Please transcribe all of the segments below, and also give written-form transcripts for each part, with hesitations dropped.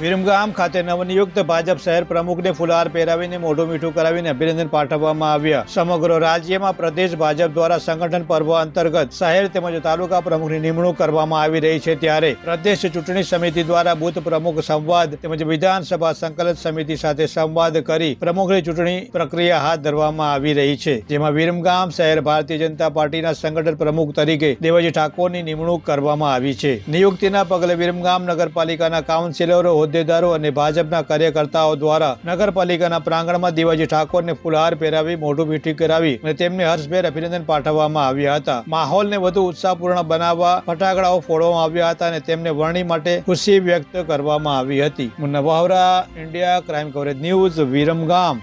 વિરમગામ ખાતે નવનિયુક્ત ભાજપ શહેર પ્રમુખને ફુલહાર પહેરાવીને મોઢું મીઠું કરાવીને અભિનંદન પાઠવવામાં આવ્યા. સમગ્ર રાજ્યમાં પ્રદેશ ભાજપ દ્વારા સંગઠન પર્વ અંતર્ગત શહેર તેમજ તાલુકા પ્રમુખની નિમણૂક કરવામાં આવી રહી છે, ત્યારે પ્રદેશ ચૂંટણી સમિતિ દ્વારા બૂથ પ્રમુખ સંવાદ તેમજ વિધાનસભા સંકલન સમિતિ સાથે સંવાદ કરી પ્રમુખની ચૂંટણી પ્રક્રિયા હાથ ધરવામાં આવી રહી છે, જેમાં વિરમગામ શહેર ભારતીય જનતા પાર્ટીના સંગઠન પ્રમુખ તરીકે દેવજી ઠાકોરની નિમણૂક કરવામાં આવી છે. નિયુક્તિના પગલે વિરમગામ નગરપાલિકાના કાઉન્સિલરો, હોદ્દેદારો અને ભાજપના કાર્યકર્તાઓ દ્વારા નગરપાલિકાના પ્રાંગણમાં દેવજી ઠાકોરને ફુલહાર પહેરાવી મોઢું મીઠું કરાવી અને તેમને હર્ષભેર અભિનંદન પાઠવવામાં આવ્યા હતા. માહોલને વધુ ઉત્સાહપૂર્ણ બનાવવા ફટાકડાઓ ફોડવામાં આવ્યા હતા અને તેમને વરણી માટે ખુશી વ્યક્ત કરવામાં આવી હતી. Munna Vavra, India crime coverage news, Viramgam.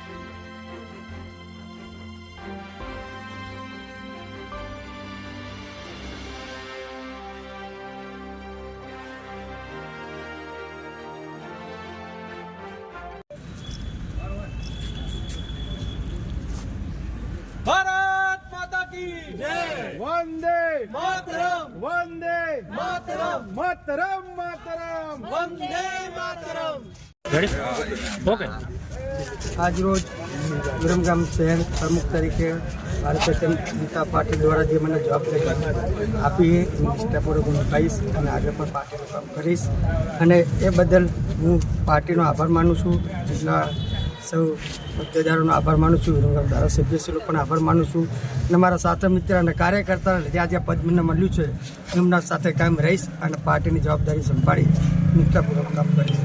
Bharat माता की जय। वंदे मातरम वंदे मातरम मातरम मातरम वंदे मातरम। આજરોજ વિરમગામ શહેર પ્રમુખ તરીકે ભારતીય જનતા પાર્ટી દ્વારા જે મને જવાબદારી આપી એ નિષ્ઠાપૂર્વક હું કહીશ અને આગળ પણ પાર્ટીનું કામ કરીશ, અને એ બદલ હું પાર્ટીનો આભાર માનું છું. જેટલા સૌ હોદ્દેદારોનો આભાર માનું છું, વિરમગામ ધારાસભ્યશ્રીનો પણ આભાર માનું છું, અને મારા સાથે મિત્ર અને કાર્યકર્તાને જ્યાં પદ મને મળ્યું છે એમના સાથે કાયમ રહીશ અને પાર્ટીની જવાબદારી સંભાળી નિષ્ઠાપૂર્વક કામ કરીશ.